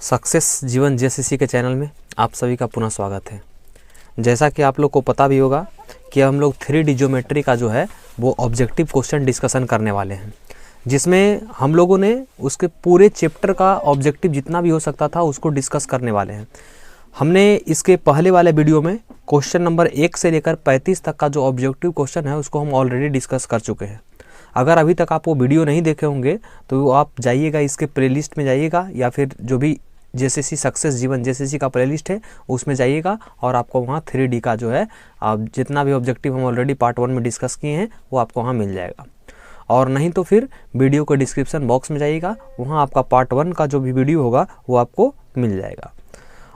Success जीवन JCC के channel में आप सभी का पुनः स्वागत है। जैसा कि आप लोग को पता भी होगा कि हम लोग 3D ज्योमेट्री का जो है वो ऑब्जेक्टिव क्वेश्चन डिस्कशन करने वाले हैं, जिसमें हम लोगों ने उसके पूरे चैप्टर का ऑब्जेक्टिव जितना भी हो सकता था उसको डिस्कस करने वाले हैं। हमने इसके पहले वाले वीडियो में क्वेश्चन नंबर 1 से लेकर 35 तक का जो ऑब्जेक्टिव क्वेश्चन है उसको हम ऑलरेडी डिस्कस कर चुके हैं। अगर अभी तक आप वो वीडियो नहीं देखे होंगे तो आप जाइएगा, इसके प्लेलिस्ट में जाइएगा या फिर जो भी जेसीसी सक्सेस जीवन जेसीसी का प्लेलिस्ट है उसमें जाइएगा और आपको वहाँ 3D का जो है जितना भी ऑब्जेक्टिव हम ऑलरेडी पार्ट 1 में डिस्कस किए हैं वो आपको वहाँ मिल जाएगा। और नहीं तो फिर वीडियो के डिस्क्रिप्शन बॉक्स में जाइएगा, वहाँ आपका पार्ट 1 का जो भी वीडियो होगा वो आपको मिल जाएगा।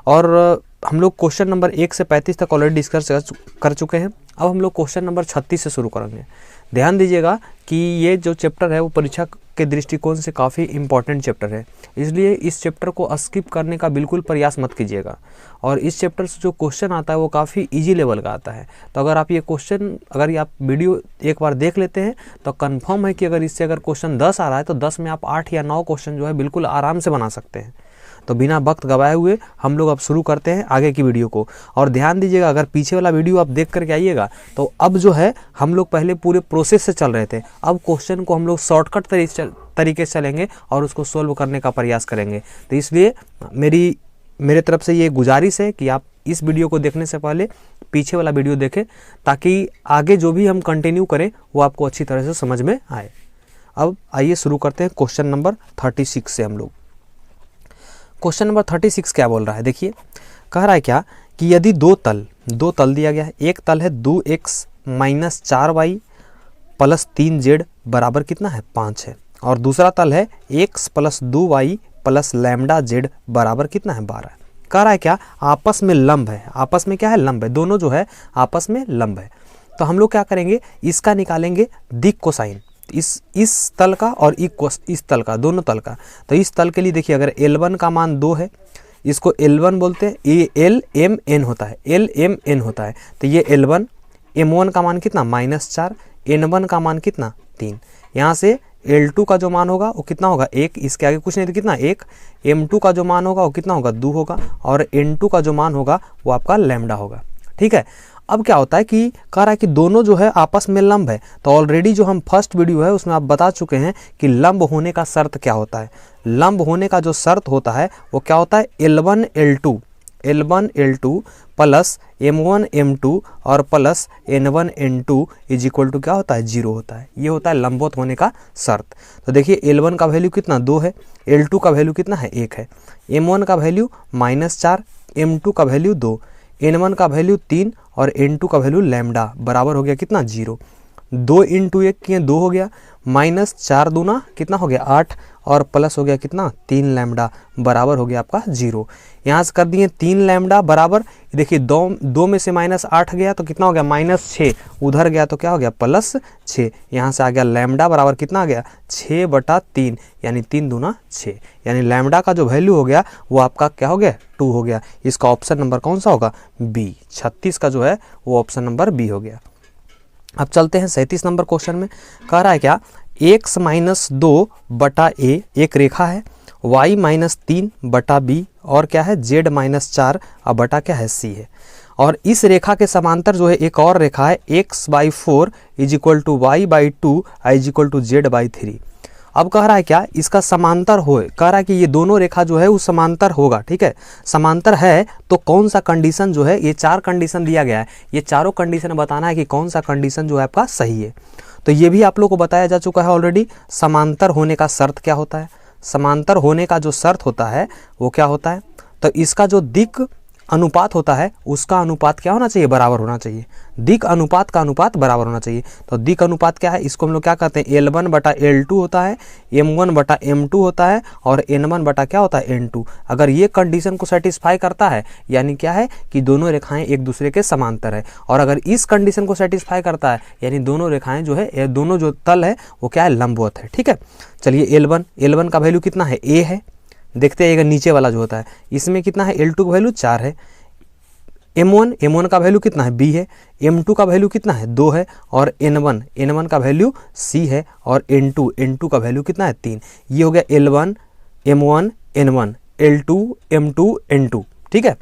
और हम लोग क्वेश्चन नंबर 1 से 35 तक ऑलरेडी डिस्कस कर चुके हैं। अब हम लोग क्वेश्चन नंबर 36 से शुरू करेंगे। ध्यान दीजिएगा कि ये जो चैप्टर है वो परीक्षा के दृष्टिकोण से काफ़ी इम्पॉर्टेंट चैप्टर है, इसलिए इस चैप्टर को स्किप करने का बिल्कुल प्रयास मत कीजिएगा। और इस चैप्टर से जो क्वेश्चन आता है वो काफ़ी इजी लेवल का आता है। तो अगर आप ये क्वेश्चन आप वीडियो एक बार देख लेते हैं तो कंफर्म है कि अगर इससे क्वेश्चन 10 आ रहा है तो 10 में आप 8 या 9 क्वेश्चन जो है बिल्कुल आराम से बना सकते हैं। तो बिना वक्त गवाए हुए हम लोग अब शुरू करते हैं आगे की वीडियो को। और ध्यान दीजिएगा, अगर पीछे वाला वीडियो आप देख करके आइएगा तो अब जो है हम लोग पहले पूरे प्रोसेस से चल रहे थे, अब क्वेश्चन को हम लोग शॉर्टकट तरीके से चलेंगे और उसको सोल्व करने का प्रयास करेंगे। तो इसलिए मेरे तरफ से ये गुजारिश है कि आप इस वीडियो को देखने से पहले पीछे वाला वीडियो देखें, ताकि आगे जो भी हम कंटिन्यू करें वो आपको अच्छी तरह से समझ में आए। अब आइए शुरू करते हैं क्वेश्चन नंबर 36 से। हम लोग क्वेश्चन नंबर 36 क्या बोल रहा है, देखिए कह रहा है क्या कि यदि दो तल दिया गया है। एक तल है 2x - 4y + 3z बराबर कितना है 5 है, और दूसरा तल है x + 2y + λz बराबर कितना है 12 है। कह रहा है क्या, आपस में लंब है। आपस में क्या है, लंब है। दोनों जो है आपस में लंब है। तो हम लोग क्या करेंगे, इसका निकालेंगे दिक् कोसाइन, इस तल का और इस तल का, दोनों तल का। तो इस तल के लिए देखिए, अगर L1 का मान 2 है, इसको L1 बोलते हैं, ये LMN होता है, LMN होता है। तो ये L1, M1 का मान कितना -4, N1 का मान कितना 3। यहाँ से L2 का जो मान होगा वो कितना होगा 1, इसके आगे कुछ नहीं तो कितना 1। M2 का जो मान होगा वो कितना होगा 2 होगा, और N2 का जो मान होगा वो आपका लैम्डा होगा। ठीक है। अब क्या होता है कि कह रहा है कि दोनों जो है आपस में लंब है। तो ऑलरेडी जो हम फर्स्ट वीडियो है उसमें आप बता चुके हैं कि लंब होने का शर्त क्या होता है। लंब होने का जो शर्त होता है वो क्या होता है, L1 L2 plus M1 M2 और plus N1 N2 is equal to क्या होता है 0 होता है। ये होता है लंबवत होने का शर्त। तो देखिए L1 का वैल्यू कितना 2 है, L2 का वैल्यू कितना है 1 है, M1 का वैल्यू -4, M2 का वैल्यू 2, N1 का वैल्यू 3 और N2 का वैल्यू लैम्डा बराबर हो गया कितना 0। 2 × 1 किए 2 हो गया, -4 दूना कितना हो गया 8, और प्लस हो गया कितना 3 लैम्डा बराबर हो गया आपका 0। यहाँ से कर दिए 3 लैम्डा बराबर, देखिए 2 में से -8 गया तो कितना हो गया -6, उधर गया तो क्या हो गया +6। यहाँ से आ गया लैम्डा बराबर कितना आ गया 6/3, यानी 3 दूना 6, यानी लैम्डा का जो वैल्यू हो गया वो आपका क्या हो गया 2 हो गया। इसका ऑप्शन नंबर कौन सा होगा बी, 36 का जो है वो ऑप्शन नंबर बी हो गया। अब चलते हैं 37 नंबर क्वेश्चन में। कह रहा है क्या, x - 2/a एक रेखा है, y - 3/b और क्या है z - 4 बटा क्या है c है। और इस रेखा के समांतर जो है एक और रेखा है x/4 = y/2 = z/3। अब कह रहा है क्या, इसका समांतर हो, कह रहा है कि ये दोनों रेखा जो है वो समांतर होगा। ठीक है, समांतर है तो कौन सा कंडीशन जो है, ये 4 कंडीशन दिया गया है, ये चारों कंडीशन बताना है कि कौन सा कंडीशन जो है आपका सही है। तो ये भी आप लोग को बताया जा चुका है ऑलरेडी। समांतर होने का शर्त क्या होता है, समांतर होने का जो शर्त होता है वो क्या होता है, तो इसका जो दिक् अनुपात होता है उसका अनुपात क्या होना चाहिए, बराबर होना चाहिए। दिक् अनुपात का अनुपात बराबर होना चाहिए। तो दिक् अनुपात क्या है, इसको हम लोग क्या कहते हैं L1/L2 होता है, M1/M2 होता है और N1 क्या होता है N2। अगर ये कंडीशन को सेटिस्फाई करता है यानी क्या है कि दोनों रेखाएं एक दूसरे के समांतर है, और अगर इस कंडीशन को सेटिस्फाई करता है यानी दोनों रेखाएं जो है, दोनों जो तल है वो क्या है लंबवत है। ठीक है, चलिए L1 का वैल्यू कितना है a है, देखते हैं नीचे वाला जो होता है इसमें कितना है, L2 का वैल्यू 4 है, M1 का वैल्यू कितना है b है, M2 का वैल्यू कितना है 2 है, और N1 का वैल्यू c है, और N2 का वैल्यू कितना है 3। ये हो गया L1 M1 N1 L2 M2 N2, ठीक है।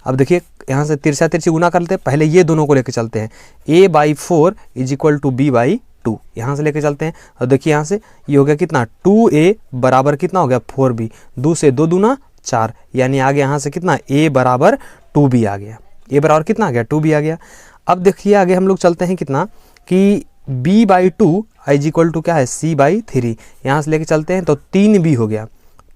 अब देखिए यहाँ से तिरछा तिरछी गुना कर लेते हैं, पहले ये दोनों को लेके चलते हैं, A/4 is equal to B/2, यहाँ से लेके चलते हैं। और देखिए यहाँ से ये हो गया कितना 2A बराबर कितना हो गया 4B, 2 से 2 दूना 4, यानी आ गया यहाँ से कितना A बराबर 2B आ गया, A बराबर कितना आ गया 2B आ गया। अब देखिए आगे हम लोग चलते हैं कितना कि B/2 इज इक्वल टू क्या है C/3, यहाँ से लेके चलते हैं तो 3B हो गया,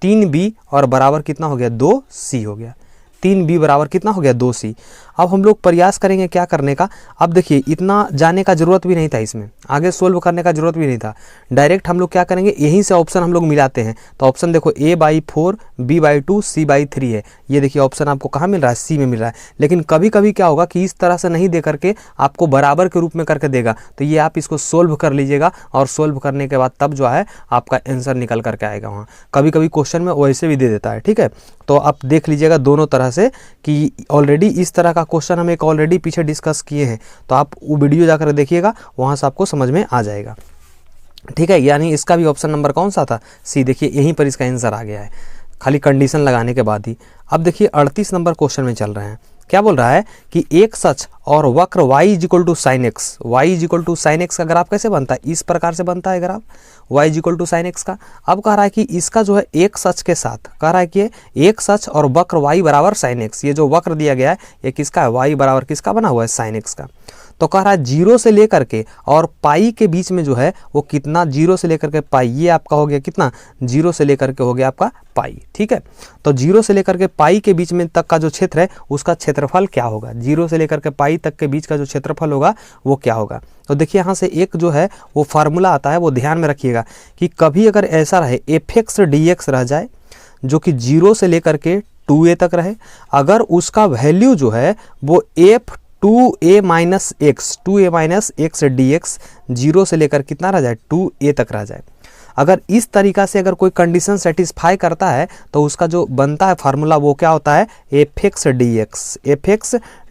3B और बराबर कितना हो गया 2C हो गया, 3B बराबर कितना हो गया 2C। अब हम लोग प्रयास करेंगे क्या करने का। अब देखिए इतना जाने का ज़रूरत भी नहीं था, इसमें आगे सोल्व करने का ज़रूरत भी नहीं था, डायरेक्ट हम लोग क्या करेंगे यहीं से ऑप्शन हम लोग मिलाते हैं। तो ऑप्शन देखो A/4 B/2 C/3 है, ये देखिए ऑप्शन आपको कहाँ मिल रहा है C में मिल रहा है। लेकिन कभी कभी क्या होगा कि इस तरह से नहीं दे करके आपको बराबर के रूप में करके देगा, तो ये आप इसको सोल्व कर लीजिएगा और सोल्व करने के बाद तब जो है आपका आंसर निकल करके आएगा वहाँ। कभी कभी क्वेश्चन में वैसे भी दे देता है, ठीक है। तो आप देख लीजिएगा दोनों तरह से कि ऑलरेडी इस तरह का क्वेश्चन हम एक ऑलरेडी पीछे डिस्कस किए हैं, तो आप वो वीडियो जाकर देखिएगा, वहाँ से आपको समझ में आ जाएगा, ठीक है। यानी इसका भी ऑप्शन नंबर कौन सा था C, देखिए यहीं पर इसका आंसर आ गया है, खाली कंडीशन लगाने के बाद ही। अब देखिए 38 नंबर क्वेश्चन में चल रहे हैं, क्या बोल रहा है कि एक सच और वक्र y is equal to sine x, y is equal to sine x का ग्राफ कैसे बनता है, इस प्रकार से बनता है graph y is equal to sine x का। अब कह रहा है कि इसका जो है एक सच के साथ कह रहा है कि एक सच और वक्र y बराबर साइन एक्स, ये जो वक्र दिया गया है ये किसका है y बराबर किसका बना हुआ है साइन एक्स का। तो कह रहा है 0 से लेकर के और पाई के बीच में जो है वो कितना, 0 से लेकर के पाई, ये आपका हो गया कितना 0 से लेकर के हो गया आपका पाई, ठीक है। तो 0 से लेकर के पाई के बीच में तक का जो क्षेत्र है उसका क्षेत्रफल क्या होगा, 0 से लेकर के पाई तक के बीच का जो क्षेत्रफल होगा वो क्या होगा। तो देखिए यहाँ से एक जो है वो फार्मूला आता है, वो ध्यान में रखिएगा कि कभी अगर ऐसा रहे fx dx रह जाए जो कि 0 से लेकर के 2a तक रहे, अगर उसका वैल्यू जो है वो f2a माइनस एक्स dx 0 से लेकर कितना रह जाए 2a तक रह जाए, अगर इस तरीका से अगर कोई कंडीशन सेटिस्फाई करता है तो उसका जो बनता है फार्मूला वो क्या होता है fx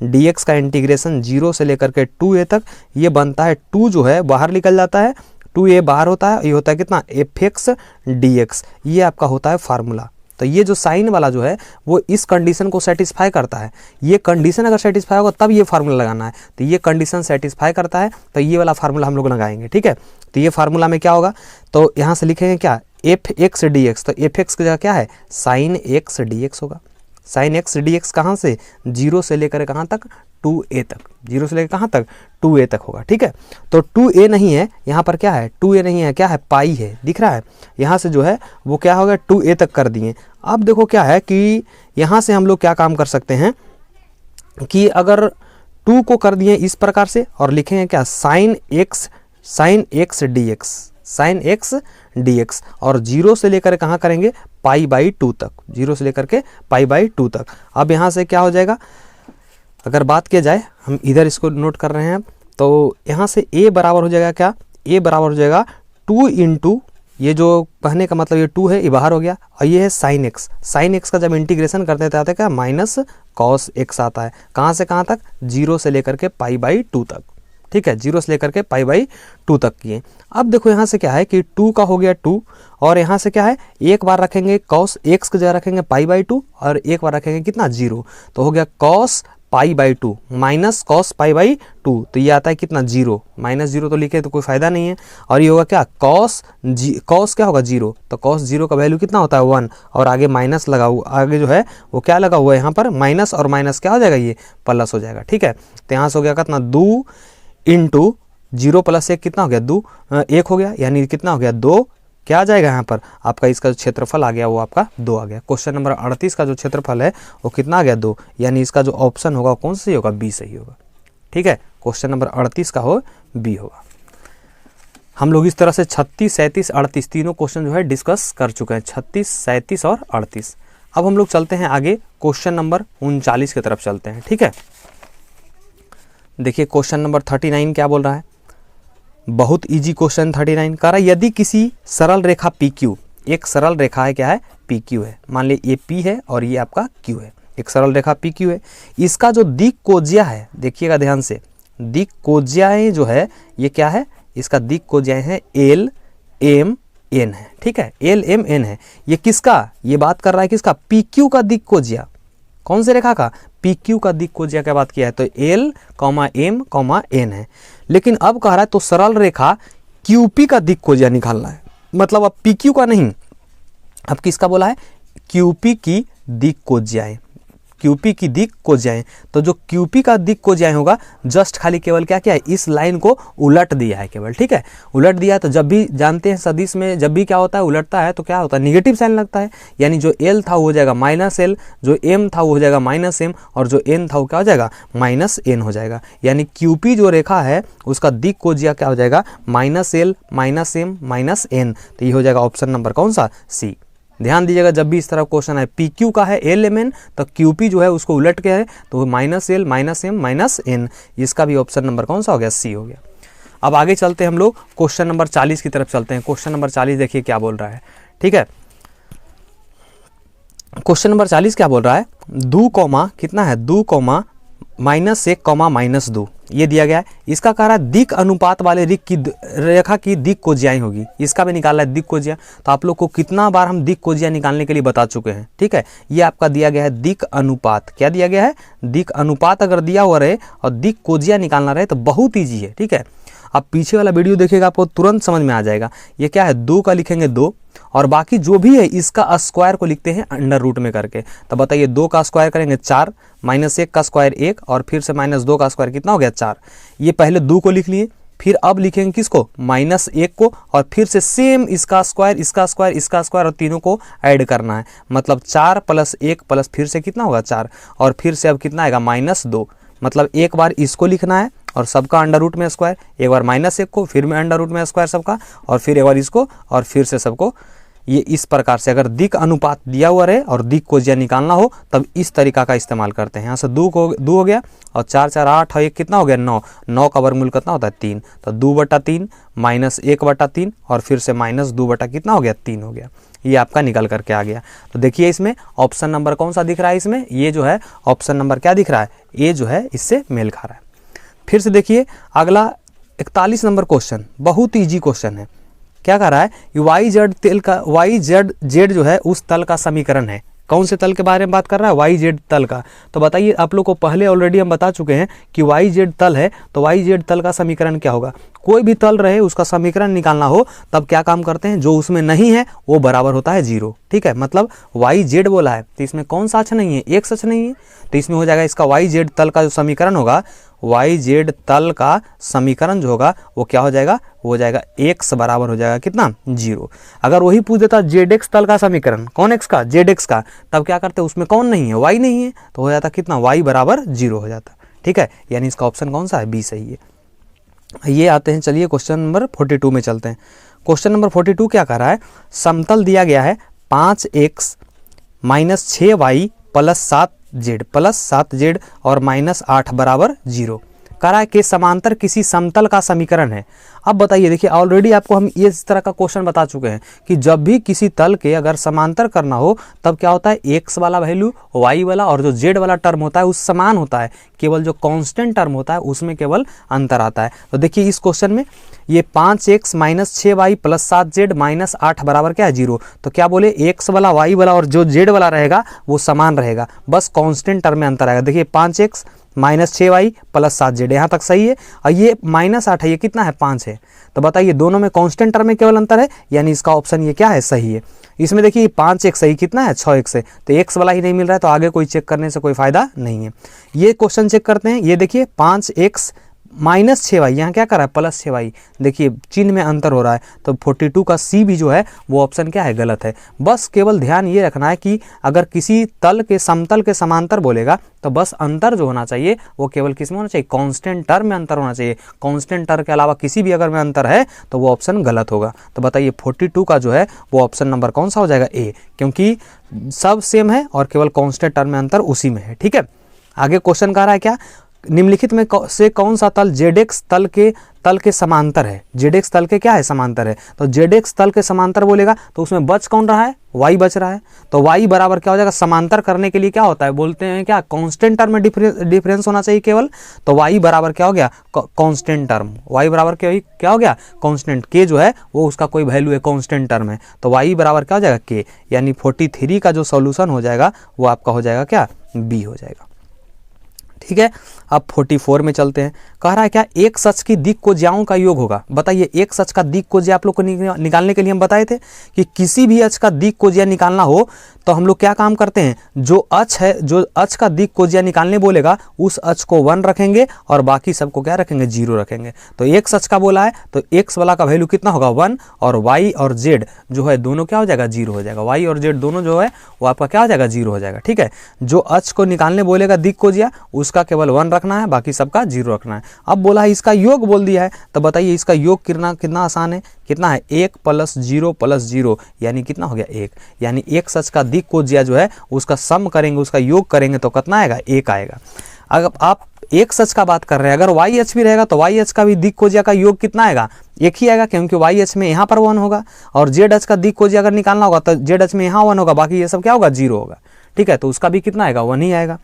dx का इंटीग्रेशन 0 से लेकर के 2a तक, ये बनता है 2 जो है बाहर निकल जाता है, 2a बाहर होता है, ये होता है कितना fx dx, ये आपका होता है फार्मूला। तो ये जो साइन वाला जो है वो इस कंडीशन को सेटिस्फाई करता है, ये कंडीशन अगर सेटिस्फाई होगा तब ये फार्मूला लगाना है। तो ये कंडीशन सेटिस्फाई करता है तो ये वाला फार्मूला हम लोग लगाएंगे, ठीक है। तो ये फार्मूला में क्या होगा, तो यहाँ से लिखेंगे क्या fx dx, तो fx की जगह क्या है साइन x dx होगा। साइन x dx कहाँ से 0 से लेकर कहाँ तक 2a तक, 0 से लेकर कहाँ तक 2a तक होगा, ठीक है। तो 2a नहीं है यहाँ पर, क्या है 2a नहीं है, क्या है पाई है, दिख रहा है। यहाँ से जो है वो क्या होगा 2a तक कर दिए। अब देखो क्या है कि यहाँ से हम लोग क्या काम कर सकते हैं कि अगर 2 को कर दिए इस प्रकार से और लिखेंगे क्या साइन x dx और 0 से लेकर कहाँ करेंगे π/2 तक, 0 से लेकर के π/2 तक। अब यहाँ से क्या हो जाएगा, अगर बात किया जाए, हम इधर इसको नोट कर रहे हैं, तो यहाँ से a बराबर हो जाएगा क्या, a बराबर हो जाएगा 2 इंटू, ये जो कहने का मतलब ये 2 है ये बाहर हो गया, और ये है साइन x का जब इंटीग्रेशन करते थे आते क्या माइनस कॉस x आता है, कहाँ से कहाँ तक 0 से लेकर के π/2 तक, ठीक है, 0 से लेकर के π/2 तक किए। अब देखो यहाँ से क्या है कि 2 का हो गया 2 और यहाँ से क्या है एक बार रखेंगे cos x की जगह रखेंगे π/2 और एक बार रखेंगे कितना 0, तो हो गया cos π/2 माइनस cos π/2, तो ये आता है कितना 0, -0 तो लिखे तो कोई फायदा नहीं है, और ये होगा क्या cos क्या होगा 0, तो cos 0 का वैल्यू कितना होता है 1 और आगे माइनस लगा हुआ, आगे जो है वो क्या लगा हुआ है यहाँ पर माइनस, और माइनस क्या हो जाएगा ये प्लस हो जाएगा, ठीक है। तो यहाँ से हो गया कितना 2 इंटू 0 + 1 कितना हो गया 2, 1 हो गया, यानी कितना हो गया 2, क्या आ जाएगा यहाँ पर आपका इसका जो क्षेत्रफल आ गया वो आपका 2 आ गया। क्वेश्चन नंबर 38 का जो क्षेत्रफल है वो कितना आ गया 2, यानी इसका जो ऑप्शन होगा कौन सा होगा बी सही होगा, ठीक है। क्वेश्चन नंबर 38 का हो बी होगा। हम लोग इस तरह से 36, 37, 38 तीनों क्वेश्चन जो है डिस्कस कर चुके हैं, 36, 37 और 38। अब हम लोग चलते हैं आगे क्वेश्चन नंबर 39 की तरफ चलते हैं, ठीक है। देखिए क्वेश्चन नंबर 39 क्या बोल रहा है, बहुत इजी क्वेश्चन 39 कह रहा है यदि किसी सरल रेखा PQ, एक सरल रेखा है क्या है PQ है, मान ली ये P है और ये आपका Q है, एक सरल रेखा PQ है, इसका जो दिक् कोज्या है, देखिएगा ध्यान से, दिक् कोज्याएं जो है ये क्या है, इसका दिक् कोज्याएं है L, M, एन है, ठीक है, एल एम एन है। ये किसका, ये बात कर रहा है किसका, पी क्यू का दिक् कोजिया। कौन से रेखा का, पी क्यू का दिक् कोजिया का बात किया है, तो एल एम एन है। लेकिन अब कह रहा है तो सरल रेखा क्यू पी का दिक् कोजिया निकालना है, मतलब अब पी क्यू का नहीं, अब किसका बोला है, क्यू पी की दिक् कोजियाएं, क्यूपी की दिक् कोजियाएं। तो जो क्यूपी का दिक् कोजियाएं होगा, जस्ट खाली केवल क्या किया है, इस लाइन को उलट दिया है केवल, ठीक है, उलट दिया। तो जब भी जानते हैं सदिश में जब भी क्या होता है, उलटता है तो क्या होता है, निगेटिव साइन लगता है, यानी जो एल था वो हो जाएगा माइनस एल, जो एम था वो हो जाएगा माइनस एम, और जो एन था वो क्या हो जाएगा, माइनस एन हो जाएगा। यानी क्यूपी जो रेखा है उसका दिक् कोजिया क्या हो जाएगा, minus l minus m minus n. तो ये हो जाएगा ऑप्शन नंबर कौन सा, सी। ध्यान दीजिएगा, जब भी इस तरह क्वेश्चन है, पी क्यू का है एल एम एन, तो क्यू पी जो है उसको उलट के है तो minus l minus m minus n, इसका भी ऑप्शन नंबर कौन सा हो गया, सी हो गया। अब आगे चलते हैं हम लोग क्वेश्चन नंबर 40 की तरफ चलते हैं। क्वेश्चन नंबर 40 देखिए क्या बोल रहा है, ठीक है। क्वेश्चन नंबर 40 क्या बोल रहा है, 2 कॉमा कितना है, 2 कॉमा -1 कॉमा -2 ये दिया गया है। इसका कह रहा है दिक् अनुपात वाले रेखा की दिक् कोजियाएं होगी, इसका भी निकालना है दिक् कोजिया। तो आप लोग को कितना बार हम दिक् कोजिया निकालने के लिए बता चुके हैं, ठीक है। ये आपका दिया गया है दिक् अनुपात, क्या दिया गया है, दिक् अनुपात अगर दिया हुआ रहे और दिक् कोजिया निकालना रहे तो बहुत ईजी है, ठीक है। आप पीछे वाला वीडियो देखिएगा आपको तुरंत समझ में आ जाएगा। ये क्या है, 2 का लिखेंगे 2, और बाकी जो भी है इसका स्क्वायर को लिखते हैं अंडर रूट में करके। तो बताइए 2 का स्क्वायर करेंगे 4, -1 का स्क्वायर 1, और फिर से -2 का स्क्वायर कितना हो गया 4। ये पहले 2 को लिख लिए, फिर अब लिखेंगे किसको, -1 को, और फिर से सेम इसका स्क्वायर इसका स्क्वायर इसका स्क्वायर, और तीनों को ऐड करना है। मतलब 4 + 1 प्लस फिर से कितना होगा 4, और फिर से अब कितना आएगा -2। मतलब एक बार इसको लिखना है और सबका अंडर रूट में स्क्वायर, एक बार -1 को, फिर में अंडर रूट में स्क्वायर सबका, और फिर एक बार इसको, और फिर से सबको। ये इस प्रकार से अगर दिक् अनुपात दिया हुआ रहे और दिक् कोजिया निकालना हो तब इस तरीका का इस्तेमाल करते हैं। यहाँ से 2 हो गया, और 4 4 8 और 1 कितना हो गया 9, 9 का वर्गमूल कितना होता है 3, तो 2/3 -1/3, और फिर से -2 कितना हो गया 3 हो गया। ये आपका निकल करके आ गया। तो देखिए इसमें ऑप्शन नंबर कौन सा दिख रहा है, इसमें ये जो है ऑप्शन नंबर क्या दिख रहा है, ये जो है इससे मेल खा रहा है। फिर से देखिए अगला 41 नंबर क्वेश्चन, बहुत ईजी क्वेश्चन है। क्या कह रहा है, वाई जेड जो है उस तल का समीकरण है। कौन से तल के बारे में बात कर रहा है, वाई जेड तल का। तो बताइए, आप लोग को पहले ऑलरेडी हम बता चुके हैं कि वाई जेड तल है, तो वाई जेड तल का समीकरण क्या होगा, कोई भी तल रहे उसका समीकरण निकालना हो तब क्या काम करते हैं, जो उसमें नहीं है वो बराबर होता है 0, ठीक है। मतलब वाई जेड बोला है तो इसमें कौन सा अक्ष नहीं है, एक अक्ष नहीं है, तो इसमें हो जाएगा इसका वाई जेड तल का जो समीकरण होगा, वाई जेड तल का समीकरण जो होगा वो क्या हो जाएगा, वो हो जाएगा x बराबर हो जाएगा कितना 0। अगर वही पूछ देता जेड एक्स तल का समीकरण, कौन एक्स का, जेड एक्स का, तब क्या करते उसमें कौन नहीं है, y नहीं है, तो हो जाता कितना y बराबर 0 हो जाता, ठीक है। यानी इसका ऑप्शन कौन सा है, बी सही है। ये आते हैं, चलिए क्वेश्चन नंबर 42 में चलते हैं। क्वेश्चन नंबर 42 क्या कर रहा है, समतल दिया गया है 5x - 6y + 7z और -8 बराबर 0। कह रहा है कि समांतर किसी समतल का समीकरण है। अब बताइए, देखिए ऑलरेडी आपको हम इस तरह का क्वेश्चन बता चुके हैं कि जब भी किसी तल के अगर समांतर करना हो तब क्या होता है, x वाला वैल्यू y वाला और जो z वाला टर्म होता है उस समान होता है, केवल जो कांस्टेंट टर्म होता है उसमें केवल अंतर आता है। तो देखिए इस क्वेश्चन में ये 5x - 6y + 7z -8 बराबर क्या है 0। तो क्या बोले, x वाला y वाला और जो z वाला रहेगा वो समान रहेगा, बस कांस्टेंट टर्म में अंतर आएगा। देखिए 5x - 6y + 7z यहाँ तक सही है, और ये -8 है, ये कितना है 5 है। तो बताइए दोनों में कांस्टेंट टर्म में केवल अंतर है, यानी इसका ऑप्शन ये क्या है, सही है। इसमें देखिए 5x सही कितना है 6x है, तो x वाला ही नहीं मिल रहा है, तो आगे कोई चेक करने से कोई फायदा नहीं है। ये क्वेश्चन चेक करते हैं। ये देखिए 5x - 6y, यहाँ क्या कर रहा है +6y, देखिए चिन्ह में अंतर हो रहा है, तो 42 का सी भी जो है वो ऑप्शन क्या है, गलत है। बस केवल ध्यान ये रखना है कि अगर किसी तल के समतल के समांतर बोलेगा तो बस अंतर जो होना चाहिए वो केवल किस में होना चाहिए, कांस्टेंट टर्म में अंतर होना चाहिए। कांस्टेंट टर्म के अलावा किसी भी अगर में अंतर है तो वो ऑप्शन गलत होगा। तो बताइए 42 का जो है वो ऑप्शन नंबर कौन सा हो जाएगा, ए, क्योंकि सब सेम है और केवल कांस्टेंट टर्म में अंतर उसी में है, ठीक है। आगे क्वेश्चन कह रहा है क्या, निम्नलिखित में से कौन सा तल जेडेक्स तल के समांतर है? जेडेक्स तल के क्या है? समांतर है। तो जेडेक्स तल के समांतर बोलेगा तो उसमें बच कौन रहा है? y बच रहा है। तो y बराबर क्या हो जाएगा? समांतर करने के लिए क्या होता है, बोलते हैं क्या, कांस्टेंट टर्म में डिफरेंस होना चाहिए केवल। तो y बराबर क्या हो गया? Constant term. y बराबर क्या हो गया? कांस्टेंट। k जो है वो उसका कोई वैल्यू है, कांस्टेंट टर्म है। तो y बराबर क्या हो जाएगा? k। यानी 43 का जो सॉल्यूशन हो जाएगा वो आपका हो जाएगा क्या? b हो जाएगा। ठीक है, अब 44 में चलते हैं। कह रहा है क्या, एक सच की दिक् कोज्याओं का योग होगा। बताइए, एक सच का दिक् कोज्या आप लोग को निकालने के लिए हम बताए थे कि किसी भी अच का दिक् कोज्या निकालना हो तो हम लोग क्या काम करते हैं, जो अच है, जो अच का दिक् कोज्या निकालने बोलेगा उस अच को 1 रखेंगे और बाकी सबको क्या रखेंगे? 0 रखेंगे। तो एक सच का बोला है तो x वाला का वैल्यू कितना होगा? 1, और y और z जो है दोनों क्या हो जाएगा? 0 हो जाएगा। y और z दोनों जो है वो आपका क्या हो जाएगा? 0 हो जाएगा। ठीक है, जो अच को निकालने बोलेगा दिक् कोज्या उसका केवल 1 रखना है, बाकी सबका 0 रखना है। अब बोला है इसका योग बोल दिया है, तो बताइए इसका योग कितना आसान है, कितना है? 1 + 0 + 0 यानी कितना हो गया? 1। यानी एक सच का दिक् कोज्या जो है उसका सम करेंगे, उसका योग करेंगे तो कितना आएगा? 1 आएगा। अगर आप एक सच का बात कर रहे हैं, अगर वाई एच भी रहेगा तो वाई एच का भी दिक् कोज्या का योग कितना आएगा? 1 ही आएगा, क्योंकि वाई एच में यहाँ पर 1 होगा, और जेड एच का दिक् कोज्या अगर निकालना होगा तो जेड एच में यहाँ 1 होगा, बाकी ये सब क्या होगा? 0 होगा। ठीक है, तो उसका भी कितना आएगा? 1 ही आएगा।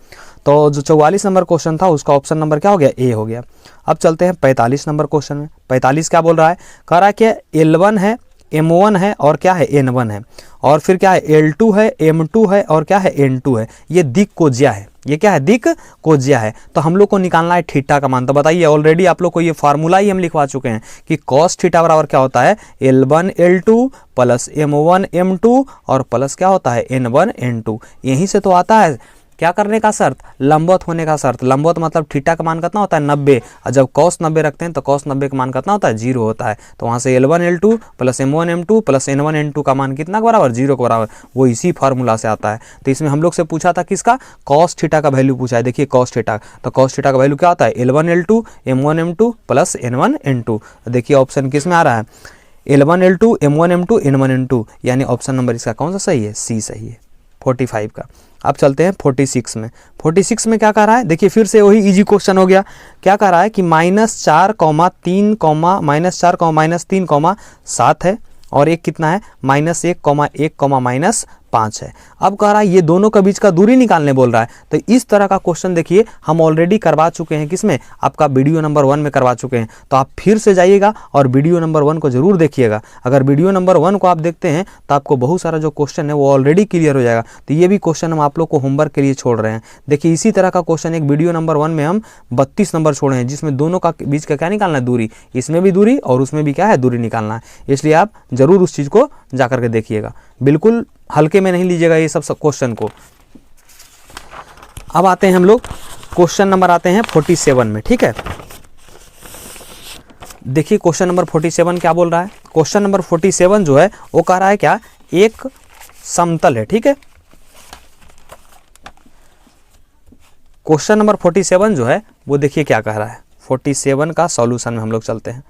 तो जो 44 नंबर क्वेश्चन था उसका ऑप्शन नंबर क्या हो गया? ए हो गया। अब चलते हैं 45 नंबर क्वेश्चन में। 45 क्या बोल रहा है? कह रहा है कि L1 है, M1 है और क्या है? N1 है, और फिर क्या है? L2 है, M2 है और क्या है? N2 है। ये दिक् कोज्या है। ये क्या है? दिक् कोज्या है। तो हम लोग को निकालना है थीटा का मान। तो बताइए, ऑलरेडी आप लोग को ये फार्मूला ही हम लिखवा चुके हैं कि cos थीटा बराबर क्या होता है? L1 L2 plus M1 M2 और प्लस क्या होता है? N1 N2। यहीं से तो आता है क्या करने का शर्त? लंबवत होने का शर्त। लंबवत मतलब थीटा का मान कितना होता है? 90। और जब cos 90 रखते हैं तो cos 90 का मान कितना होता है? 0 होता है। तो वहाँ से L1 L2 plus M1 M2 plus N1 N2 का मान कितना के बराबर? 0 के बराबर। वो इसी फार्मूला से आता है। तो इसमें हम लोग से पूछा था किसका? cos थीटा का वैल्यू पूछा है। देखिए cos थीटा, तो cos थीटा का वैल्यू क्या होता है? L1 L2 M1 M2 plus N1 N2। देखिए ऑप्शन किस में आ रहा है? L1 L2 M1 M2 N1 N2, यानी ऑप्शन नंबर इसका कौन सा सही है? सी सही है, 45 का। अब चलते हैं 46 में। 46 में क्या कह रहा है? देखिए फिर से वही इजी क्वेश्चन हो गया। क्या कह रहा है कि -4, 3, -4, -3, 7 है, और एक कितना है? -1, 5 है। अब कह रहा है ये दोनों के बीच का दूरी निकालने बोल रहा है। तो इस तरह का क्वेश्चन देखिए हम ऑलरेडी करवा चुके हैं, किसमें? आपका वीडियो नंबर 1 में करवा चुके हैं। तो आप फिर से जाइएगा और वीडियो नंबर 1 को जरूर देखिएगा। अगर वीडियो नंबर 1 को आप देखते हैं तो आपको बहुत सारा जो क्वेश्चन है वो ऑलरेडी क्लियर हो जाएगा। तो ये भी क्वेश्चन हम आप लोग को होमवर्क के लिए छोड़ रहे हैं। देखिए इसी तरह का क्वेश्चन एक वीडियो नंबर 1 में हम 32 नंबर छोड़े हैं, जिसमें दोनों का बीच का क्या निकालना है? दूरी। इसमें भी दूरी और उसमें भी क्या है? दूरी निकालना है। इसलिए आप जरूर उस चीज़ को जाकर के देखिएगा, बिल्कुल हल्के में नहीं लीजिएगा ये सब क्वेश्चन को। अब आते हैं हम लोग क्वेश्चन नंबर आते हैं 47 में। ठीक है, देखिए क्वेश्चन नंबर 47 क्या बोल रहा है? क्वेश्चन नंबर 47 जो है वो कह रहा है क्या? एक समतल है। ठीक है, क्वेश्चन नंबर 47 जो है वो देखिए क्या कह रहा है। 47 का सॉल्यूशन में हम लोग चलते हैं।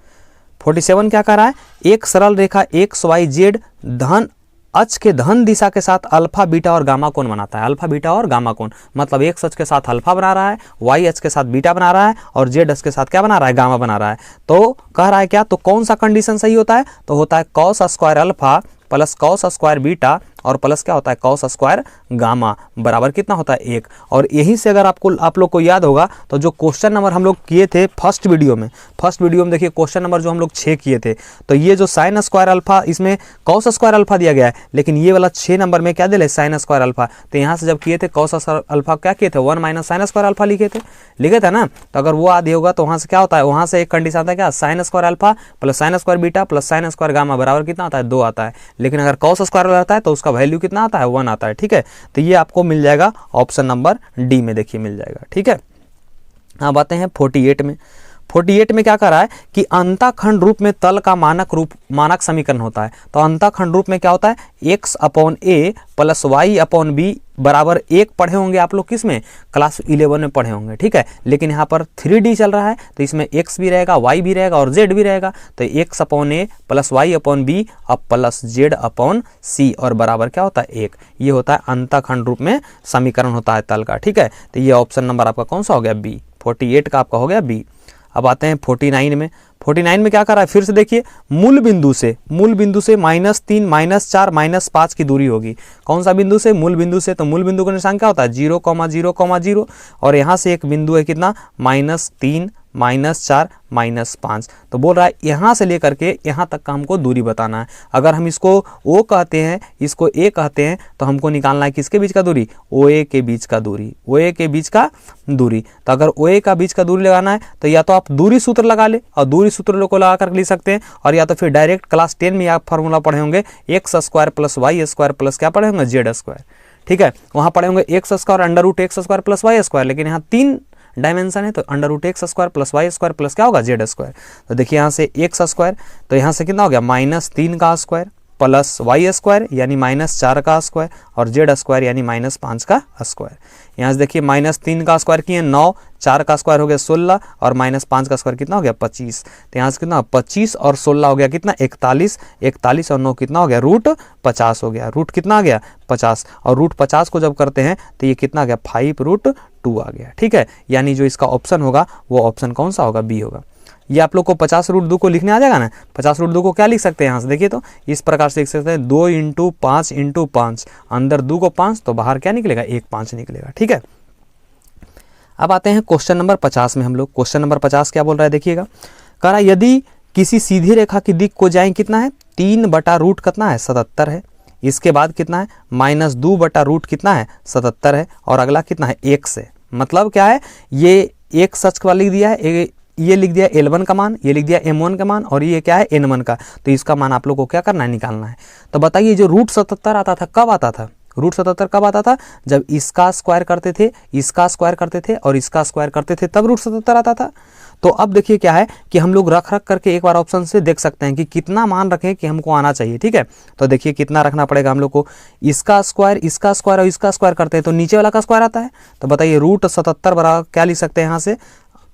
47 क्या कह रहा है? एक सरल रेखा XYZ धन अक्ष के धन दिशा के साथ अल्फा बीटा और गामा कोण बनाता है। अल्फा बीटा और गामा कोण मतलब x अक्ष के साथ अल्फा बना रहा है, y अक्ष के साथ बीटा बना रहा है और z अक्ष के साथ क्या बना रहा है? गामा बना रहा है। तो कह रहा है क्या? तो कौन सा कंडीशन सही होता है? तो होता है cos square alpha plus cos square beta और प्लस क्या होता है? cos स्क्वायर गामा बराबर कितना होता है? 1। और यहीं से अगर आप लोग को याद होगा तो जो क्वेश्चन नंबर हम लोग किए थे फर्स्ट वीडियो में देखिए क्वेश्चन नंबर जो हम लोग 6 किए थे, तो ये जो साइन स्क्वायर अल्फा, इसमें cos स्क्वायर अल्फा दिया गया है, लेकिन ये वाला 6 नंबर में क्या दिया है? Sine square alpha. तो यहाँ से जब किए थे cos अल्फा क्या किए थे? 1 - साइन स्क्वायर अल्फा लिखे थे ना। तो अगर वो आदि होगा तो वहाँ से क्या होता है? वहाँ से एक कंडीशन आता है क्या? Sine square alpha plus sine square beta plus sine square gamma बराबर कितना आता है? 2 आता है। लेकिन अगर cos स्क्वायर रहता है तो उसका वैल्यू कितना आता है? 1 आता है। ठीक है, तो ये आपको मिल जाएगा ऑप्शन नंबर डी में, देखिए मिल जाएगा। ठीक है, अब आते हैं 48 में। 48 में क्या कर रहा है कि अंतःखंड रूप में तल का मानक समीकरण होता है। तो अंतःखंड रूप में क्या होता है? x/a प्लस y/b बराबर 1 पढ़े होंगे आप लोग, किसमें? क्लास 11 में पढ़े होंगे। ठीक है, लेकिन यहाँ पर 3D चल रहा है तो इसमें x भी रहेगा, y भी रहेगा और z भी रहेगा। तो x/a प्लस y/b अब प्लस z/c और बराबर क्या होता है? 1। ये होता है अंतःखंड रूप में समीकरण होता है तल का। ठीक है, तो ये ऑप्शन नंबर आपका कौन सा हो गया? बी। 48 का आपका हो गया बी। अब आते हैं 49 में। 49 में क्या कर रहा है, फिर से देखिए मूल बिंदु से -3 -4 -5 की दूरी होगी। कौन सा बिंदु से, मूल बिंदु से। तो मूल बिंदु का निशान क्या होता है 0, 0, 0 और यहाँ से एक बिंदु है कितना -3 -4 -5। तो बोल रहा है यहाँ से लेकर के यहाँ तक का हमको दूरी बताना है। अगर हम इसको O कहते हैं, इसको A कहते हैं, तो हमको निकालना है किसके बीच का दूरी, OA के बीच का दूरी, OA के बीच का दूरी। तो अगर OA का बीच का दूरी लगाना है तो या तो आप दूरी सूत्र लगा ले, और दूरी सूत्र को लगा कर लिख सकते हैं, और या तो फिर डायरेक्ट क्लास 10 में आप फार्मूला पढ़े होंगे x² + y² प्लस क्या पढ़े होंगे z²। ठीक है, वहाँ पढ़े होंगे x² √x² + y², लेकिन यहाँ 3 डायमेंशन है तो √x² + y² प्लस क्या होगा z²। तो देखिए यहाँ से x², तो यहाँ से कितना हो गया -3 का स्क्वायर प्लस y² यानी -4 का स्क्वायर और z² यानी -5 का स्क्वायर। यहाँ से देखिए -3 का स्क्वायर किए 9, 4 का स्क्वायर हो गया 16 और -5 का स्क्वायर कितना हो गया 25। तो यहाँ से कितना 25 और 16 हो गया कितना 41, 41 और 9 कितना हो गया √50 हो गया। रूट कितना आ गया 50, और √50 को जब करते हैं तो ये कितना आ गया 5√2 आ गया। ठीक है, यानी जो इसका ऑप्शन होगा वो ऑप्शन कौन सा होगा, बी होगा। ये आप लोग को 50√2 को लिखने आ जाएगा ना। 50√2 को क्या लिख सकते हैं, यहाँ से देखिए तो इस प्रकार से लिख सकते हैं 2 × 5 × 5, अंदर 2 को 5 तो बाहर क्या निकलेगा 1 5 निकलेगा। ठीक है, अब आते हैं क्वेश्चन नंबर 50 में। हम लोग क्वेश्चन नंबर 50 क्या बोल रहा है देखिएगा, कह रहा है यदि किसी सीधी रेखा की दिक् को जाए कितना है 3/√ कितना है 77 है, इसके बाद कितना है -2/√ कितना है 77 है, और अगला कितना है 1 से। मतलब क्या है, ये एक सच का लिख दिया है, ये लिख दिया L1 का मान, ये लिख दिया M1 का मान, और ये क्या है N1 का। तो इसका मान आप लोग को क्या करना है, निकालना है। तो बताइए जो √77 आता था कब आता था, √77 कब आता था, जब इसका स्क्वायर करते थे, इसका स्क्वायर करते थे और इसका स्क्वायर करते थे, तब √77 आता था। तो अब देखिए क्या है कि हम लोग रख करके एक बार ऑप्शन से देख सकते हैं कि कितना मान रखें कि हमको आना चाहिए। ठीक है, तो देखिए कितना रखना पड़ेगा हम लोग को, इसका स्क्वायर और इसका स्क्वायर करते हैं तो नीचे वाला का स्क्वायर आता है। तो बताइए √77 बराबर क्या लिख सकते हैं,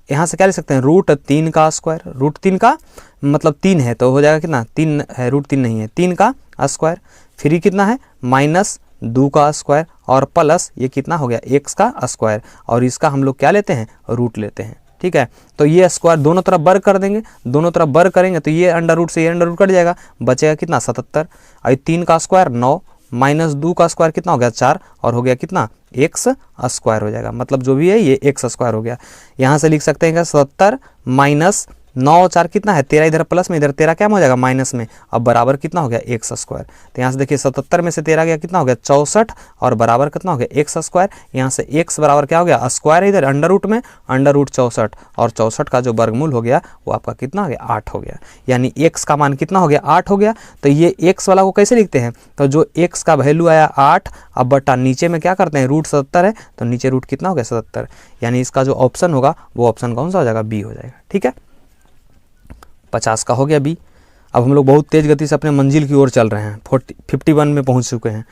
यहाँ से क्या लिख सकते हैं √3 का स्क्वायर, √3 का मतलब 3 है तो हो जाएगा कितना 3 है, √3 नहीं है 3 का स्क्वायर, फिर ये कितना है -2 का स्क्वायर और प्लस ये कितना हो गया x का स्क्वायर, और इसका हम लोग क्या लेते हैं रूट लेते हैं। ठीक है, तो ये स्क्वायर दोनों तरफ वर्ग कर देंगे, दोनों तरफ वर्ग करेंगे तो ये अंडर से ये अंडर कट जाएगा, बचेगा कितना 77, और 3 का स्क्वायर 9 -2 का स्क्वायर कितना हो गया 4 और हो गया कितना x स्क्वायर हो जाएगा। मतलब जो भी है ये x स्क्वायर हो गया। यहाँ से लिख सकते हैं कि 77 -9 और 4 कितना है 13, इधर प्लस में, इधर 13 क्या हो जाएगा माइनस में, अब बराबर कितना हो गया x स्क्वायर। तो यहाँ से देखिए 77 में से 13 गया कितना हो गया 64 और बराबर कितना हो गया x स्क्वायर। यहाँ से x बराबर क्या हो गया स्क्वायर है इधर अंडर में 64 और 64 का जो वर्गमूल हो गया वो आपका कितना हो गया 8 हो गया, यानी x का मान कितना हो गया 8 हो गया। तो ये x वाला को कैसे लिखते हैं, तो जो x का वैल्यू आया 8, अब बटा नीचे में क्या करते हैं √77 है तो नीचे रूट कितना हो गया 77, यानी इसका जो ऑप्शन होगा वो ऑप्शन कौन सा हो जाएगा बी हो जाएगा। ठीक है, 50 का हो गया बी। अब हम लोग बहुत तेज गति से अपने मंजिल की ओर चल रहे हैं, 51 में पहुंच चुके हैं।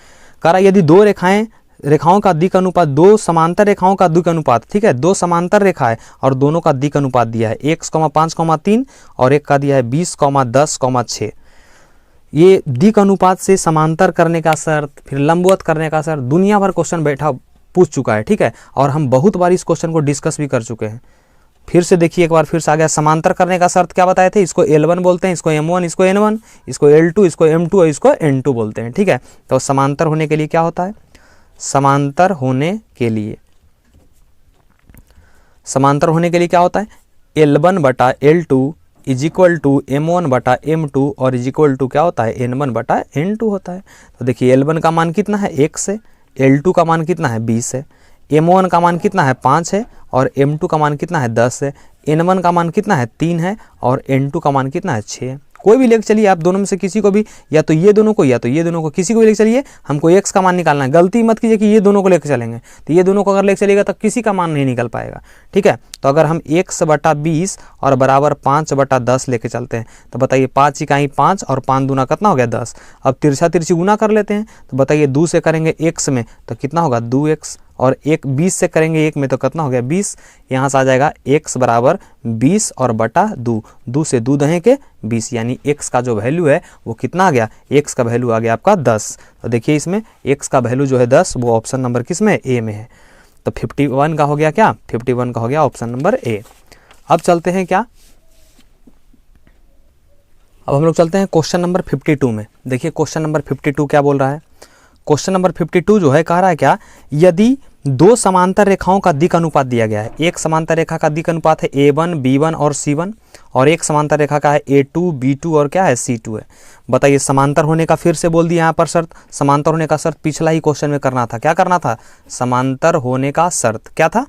कह रहा यदि दो रेखाओं का दिक् अनुपात, दो समांतर रेखाओं का दिक् अनुपात, ठीक है, दो समांतर रेखा है और दोनों का दिक् अनुपात दिया है 1,5,3 और एक का दिया है 20,10,6। ये दिक् अनुपात से समांतर करने का शर्त, फिर लंबवत करने का शर्त, दुनिया भर क्वेश्चन पूछ चुका है। ठीक है, और हम बहुत बार इस क्वेश्चन को डिस्कस भी कर चुके हैं। फिर से देखिए एक बार फिर से आ गया, समांतर करने का शर्त क्या बताए थे, इसको L1 बोलते हैं, इसको M1, इसको N1, इसको L2, इसको M2 और इसको N2 बोलते हैं। ठीक है, तो समांतर होने के लिए क्या होता है, समांतर होने के लिए क्या होता है L1/L2 = M1/M2 और = क्या होता है N1/N2 होता है। तो देखिए L1 का मान कितना है 1 है, L2 का मान कितना है 20 है, M1 का मान कितना है 5 है और M2 का मान कितना है 10 है, N1 का मान कितना है 3 है और N2 का मान कितना है 6 है। कोई भी लेके चलिए आप दोनों में से किसी को भी, या तो ये दोनों को या तो ये दोनों को, किसी को भी लेके चलिए, हमको x का मान निकालना है। गलती मत कीजिए कि ये दोनों को लेके चलेंगे, तो ये दोनों को अगर लेके चलिएगा तो किसी का मान नहीं निकल पाएगा। ठीक है, तो अगर हम 1/20 और बराबर 5/10 लेके चलते हैं तो बताइए 5 इकाई 5 और 5 दूना कितना हो गया 10। अब तिरछा तिरछी गुना कर लेते हैं तो बताइए 2 से करेंगे x में तो कितना होगा 2x, और 20 से करेंगे 1 में तो कितना हो गया 20। यहाँ से आ जाएगा x बराबर 20 और बटा 2, 2 से 2 दहें के 20, यानी x का जो वैल्यू है वो कितना आ गया, x का वैल्यू आ गया आपका 10। तो देखिए इसमें x का वैल्यू जो है 10 वो ऑप्शन नंबर किस में, ए में है। तो 51 का हो गया क्या, 51 का हो गया ऑप्शन नंबर ए। अब चलते हैं क्या, अब हम लोग चलते हैं क्वेश्चन नंबर 52 में। देखिए क्वेश्चन नंबर 52 क्या बोल रहा है। क्वेश्चन नंबर 52 जो है कह रहा है क्या, यदि दो समांतर रेखाओं का दिक् अनुपात दिया गया है। एक समांतर रेखा का दिक् अनुपात है A1 B1 और C1, और एक समांतर रेखा का है A2 B2 और क्या है C2 है। बताइए समांतर होने का, फिर से बोल दिया यहाँ पर शर्त, समांतर होने का शर्त पिछला ही क्वेश्चन में करना था। क्या करना था, समांतर होने का शर्त क्या था,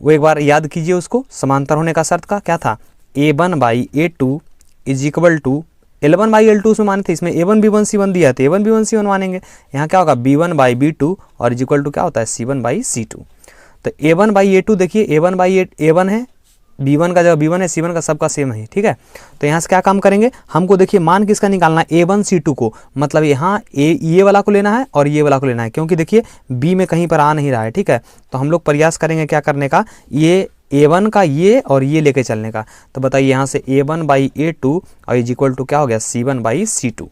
वो एक बार याद कीजिए उसको। समांतर होने का शर्त का क्या था, A1/A2 is equal to L1/L2 उसमें माने थे, इसमें A1 B1 C1 दिया है तो A1 B1 C1 मानेंगे। यहाँ क्या होगा B1/B2 और इज इक्वल टू क्या होता है C1/C2। तो A1/A2 देखिए A1 है, B1 का जगह B1 है, C1 का सबका सेम है, ठीक है। तो यहाँ से क्या काम करेंगे, हमको देखिए मान किसका निकालना है, A1 C2 को, मतलब यहाँ ये वाला को लेना है और ये वाला को लेना है, क्योंकि देखिए B में कहीं पर आ नहीं रहा है, ठीक है। तो हम लोग प्रयास करेंगे क्या करने का, ये A1 का ये और ये लेके चलने का। तो बताइए यहाँ से A1/A2 और इज इक्वल टू क्या हो गया C1/C2।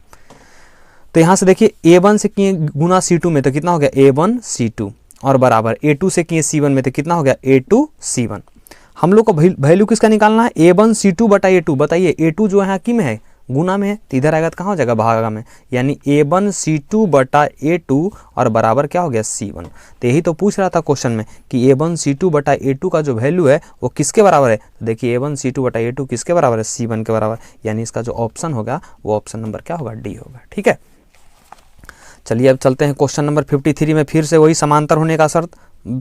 तो यहाँ से देखिए A1 से किए गुना C2 में तो कितना हो गया A1 C2, और बराबर A2 से किए C1 में तो कितना हो गया A2 C1। हम लोग को वैल्यू किसका निकालना है, A1 C2 बटा A2। बताइए A2 जो है किम है, गुना में है, तो इधर आएगा तो कहाँ हो जाएगा, भागा में, यानी A1 C2 बटा A2 और बराबर क्या हो गया C1। तो यही तो पूछ रहा था क्वेश्चन में कि A1 C2 बटा A2 का जो वैल्यू है वो किसके बराबर है। तो देखिए A1 C2 बटा A2 किसके बराबर है, C1 के बराबर, यानी इसका जो ऑप्शन होगा वो ऑप्शन नंबर क्या होगा, डी होगा, ठीक है। चलिए अब चलते हैं क्वेश्चन नंबर 53 में। फिर से वही समांतर होने का शर्त,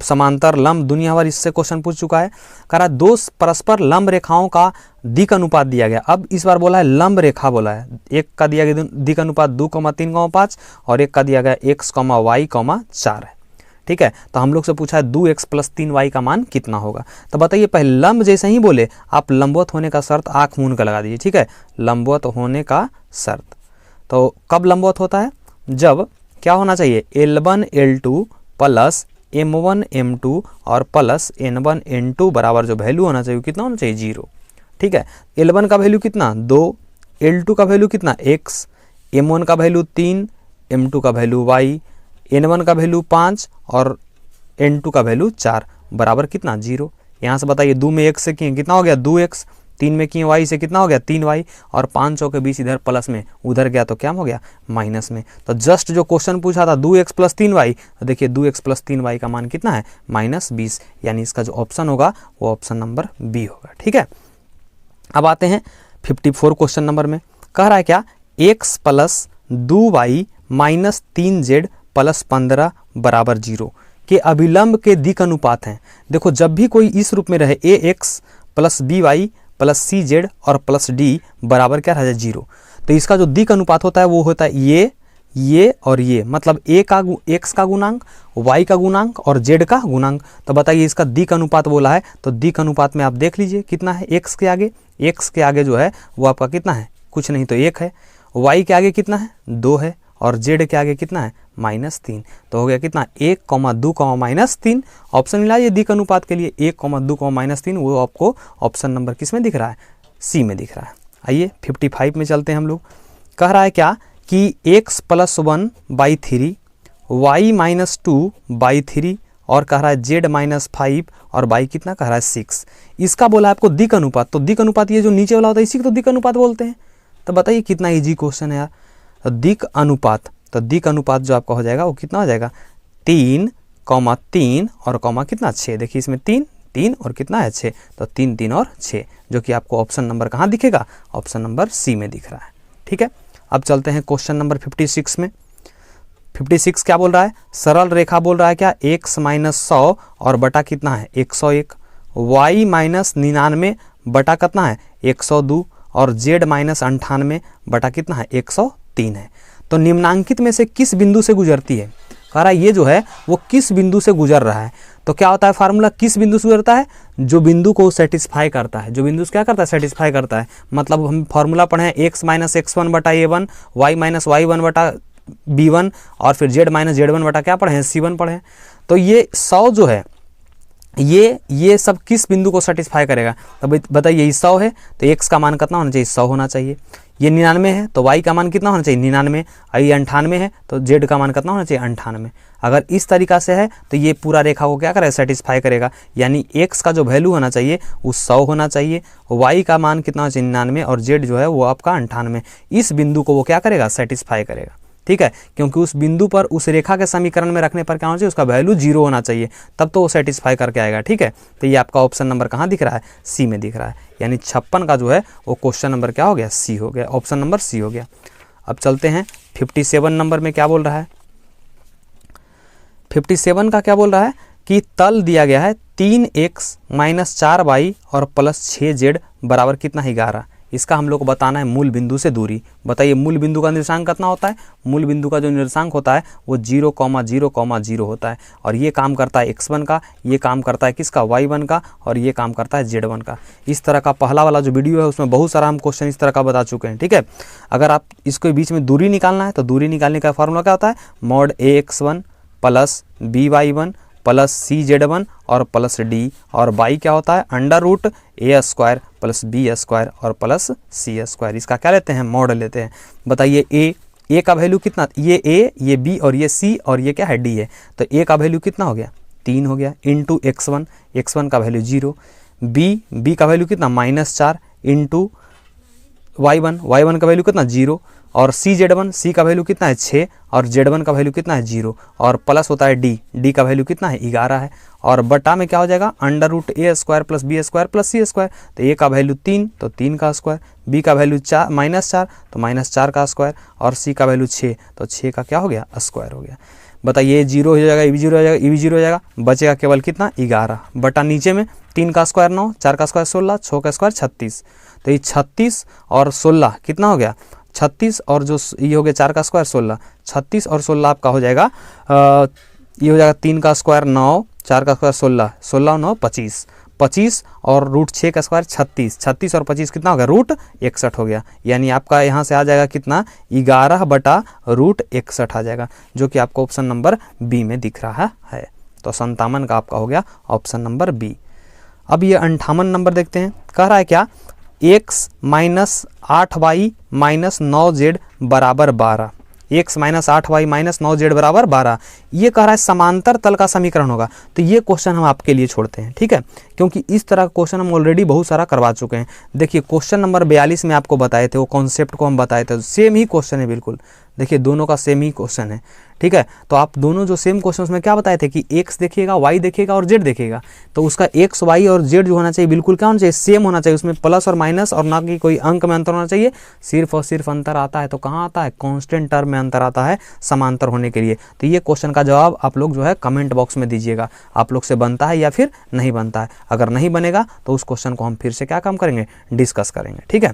समांतर लंब दुनिया भर इससे क्वेश्चन पूछ चुका है। कह रहा दो परस्पर लंब रेखाओं का दिक् अनुपात दिया गया। अब इस बार बोला है लंब रेखा बोला है, एक का दिया गया दिक् अनुपात 2,3,5 और एक का दिया गया x, y, 4 है, ठीक है। तो हम लोग से पूछा है 2x + 3y का मान कितना होगा। तो बताइए पहले लंब जैसे ही बोले आप लंबवत होने का शर्त आँख मूंद कर लगा दीजिए, ठीक है। लंबवत होने का शर्त, तो कब लंबवत होता है, जब क्या होना चाहिए L1 L2 plus M1 M2 और प्लस N1 N2 बराबर जो वैल्यू होना चाहिए कितना होना चाहिए 0, ठीक है। L1 का वैल्यू कितना 2, L2 का वैल्यू कितना x, M1 का वैल्यू 3, M2 का वैल्यू y, N1 का वैल्यू 5 और N2 का वैल्यू 4 बराबर कितना 0। यहाँ से बताइए 2 में x से किए कितना हो गया 2x, 3 में किए y से कितना हो गया 3y, और 5 के बीच इधर प्लस में उधर गया तो क्या हो गया माइनस में। तो जस्ट जो क्वेश्चन पूछा था 2x + 3y, तो देखिए 2x + 3y का मान कितना है -20, यानी इसका जो ऑप्शन होगा वो ऑप्शन नंबर बी होगा, ठीक है। अब आते हैं 54 क्वेश्चन नंबर में। कह रहा है क्या, x + 2y - 3z + 15 बराबर 0 के अभिलंब के दिक् अनुपात हैं। देखो जब भी कोई इस रूप में रहे ax + by + cz और +d बराबर क्या रह जाए 0, तो इसका जो दिक् अनुपात होता है वो होता है ये और ये, मतलब x का गुणांक, y का गुणांक और z का गुणांक। तो बताइए इसका दिक् अनुपात बोला है, तो दिक् अनुपात में आप देख लीजिए कितना है, x के आगे जो है वो आपका कितना है, कुछ नहीं तो 1 है, y के आगे कितना है 2 है, और z के आगे कितना है -3। तो हो गया कितना 1, 2, -3। ऑप्शन मिला ये दिक् अनुपात के लिए 1, 2, -3, वो आपको ऑप्शन नंबर किस में दिख रहा है, सी में दिख रहा है। आइए 55 में चलते हैं हम लोग। कह रहा है क्या कि x + 1/3 y - 2/3 और कह रहा है z - 5 और y कितना कह रहा है 6। इसका बोला आपको दिक् अनुपात, तो दिक् अनुपात ये जो नीचे वाला होता है इसी को तो दिक् अनुपात बोलते हैं। तो बताइए कितना इजी क्वेश्चन है यार। तो दिक् अनुपात, तो दिक् अनुपात जो आपका हो जाएगा वो कितना हो जाएगा 3, 3 और कितना 6। देखिए इसमें 3 और कितना है 6, तो 3, 3 और 6, जो कि आपको ऑप्शन नंबर कहाँ दिखेगा, ऑप्शन नंबर सी में दिख रहा है, ठीक है। अब चलते हैं क्वेश्चन नंबर 56 में। 56 क्या बोल रहा है, सरल रेखा बोल रहा है क्या, x - 100 और बटा कितना है 101, y - 99 बटा कितना है 102 और z - 98 बटा कितना है 103 है। तो निम्नांकित में से किस बिंदु से गुजरती है। कह रहा है ये जो है वो किस बिंदु से गुजर रहा है। तो क्या होता है फार्मूला, किस बिंदु से गुजरता है, जो बिंदु को सेटिस्फाई करता है, जो बिंदु से क्या करता है सेटिस्फाई करता है। मतलब हम फार्मूला पढ़े हैं x - x1 बटा a1, y - y1 बटा b1 और फिर z - z1 बटा क्या पढ़े हैं c1 पढ़े हैं। तो ये 100 जो है ये सब किस बिंदु को सेटिस्फाई करेगा? तो बताइए, ये 100 है तो x का मान कितना होना चाहिए? 100 होना चाहिए। ये 99 है तो y का मान कितना होना चाहिए? 99। ये 98 है तो z का मान कितना होना चाहिए? 98। अगर इस तरीका से है तो ये पूरा रेखा को क्या करेगा? सेटिस्फाई करेगा। यानी x का जो वैल्यू होना चाहिए वो 100 होना चाहिए, y का मान कितना होना चाहिए? 99, और z जो है वो आपका 98। इस बिंदु को वो क्या करेगा? सेटिस्फाई करेगा। ठीक है, क्योंकि उस बिंदु पर उस रेखा के समीकरण में रखने पर क्या होना चाहिए? उसका वैल्यू 0 होना चाहिए, तब तो वो सेटिस्फाई करके आएगा। ठीक है, तो ये आपका ऑप्शन नंबर कहाँ दिख रहा है? सी में दिख रहा है। यानी 56 का जो है वो क्वेश्चन नंबर क्या हो गया? सी हो गया, ऑप्शन नंबर सी हो गया। अब चलते हैं 57 नंबर में क्या बोल रहा है? 57 का क्या बोल रहा है कि तल दिया गया है 3x - 4y और +6z बराबर कितना? 11। इसका हम लोग को बताना है मूल बिंदु से दूरी। बताइए, मूल बिंदु का निर्देशांक कितना होता है? मूल बिंदु का जो निर्देशांक होता है वो 0,0,0 होता है, और ये काम करता है x1 का, ये काम करता है किसका? y1 का, और ये काम करता है z1 का। इस तरह का पहला वाला जो वीडियो है उसमें बहुत सारा हम क्वेश्चन इस तरह का बता चुके हैं। ठीक है, अगर आप इसके बीच में दूरी निकालना है तो दूरी निकालने का फॉर्मूला क्या होता है? mod ax1 + by1 + cz1 और +d, और y क्या होता है? √a² + b² और +c²। इसका क्या लेते हैं? मॉड लेते हैं। बताइए, a का वैल्यू कितना? ये a, ये b और ये c, और ये क्या है? d है। तो a का वैल्यू कितना हो गया? 3 हो गया, इंटू x1 का वैल्यू 0, b का वैल्यू कितना? -4 इंटू y1 का वैल्यू कितना? 0, और c का वैल्यू कितना है? 6, और z1 का वैल्यू कितना है? 0, और प्लस होता है d का वैल्यू कितना है? 11 है, और बटा में क्या हो जाएगा? √a² + b² + c²। तो a का वैल्यू 3 तो 3 का स्क्वायर, b का वैल्यू -4 तो -4 का स्क्वायर, और c का वैल्यू 6 तो 6 का क्या हो गया? स्क्वायर हो गया। बताइए, ये 0 हो जाएगा, ये भी 0 हो जाएगा, ये भी 0 हो जाएगा, बचेगा केवल कितना? 11 बटा नीचे में 3 का स्क्वायर 9, 4 का स्क्वायर 16, 6 का स्क्वायर 36। तो ये 36 और 16 कितना हो गया? 36 और जो ये हो गया 4 का स्क्वायर 16, 36 और 16 आपका हो जाएगा, ये हो जाएगा 3 का स्क्वायर 9, 4 का स्क्वायर 16, 16 और 9 25, 25 और √6 का स्क्वायर 36, 36 और 25 कितना हो गया? √61 हो गया। यानी आपका यहाँ से आ जाएगा कितना? 11 बटा √61 आ जाएगा, जो कि आपको ऑप्शन नंबर बी में दिख रहा है। तो 57 का आपका हो गया ऑप्शन नंबर बी। अब ये 58 नंबर देखते हैं। कह रहा है क्या? x - 8y - 9z बराबर 12। x - 8y - 9z बराबर 12, ये कह रहा है समांतर तल का समीकरण होगा। तो ये क्वेश्चन हम आपके लिए छोड़ते हैं। ठीक है, क्योंकि इस तरह का क्वेश्चन हम ऑलरेडी बहुत सारा करवा चुके हैं। देखिए, क्वेश्चन नंबर 42 में आपको बताए थे, वो कॉन्सेप्ट को हम बताए थे, सेम ही क्वेश्चन है बिल्कुल। देखिए, दोनों का सेम ही क्वेश्चन है। ठीक है, तो आप दोनों जो सेम क्वेश्चन में क्या बताए थे कि x देखिएगा, y देखिएगा और z देखिएगा, तो उसका x, y और z जो होना चाहिए बिल्कुल क्या होना चाहिए? सेम होना चाहिए। उसमें प्लस और माइनस और ना कि कोई अंक में अंतर होना चाहिए। सिर्फ और सिर्फ अंतर आता है तो कहाँ आता है? कांस्टेंट टर्म में अंतर आता है समांतर होने के लिए। तो ये क्वेश्चन का जवाब आप लोग जो है कमेंट बॉक्स में दीजिएगा, आप लोग से बनता है या फिर नहीं बनता है। अगर नहीं बनेगा तो उस क्वेश्चन को हम फिर से क्या काम करेंगे? डिस्कस करेंगे। ठीक है,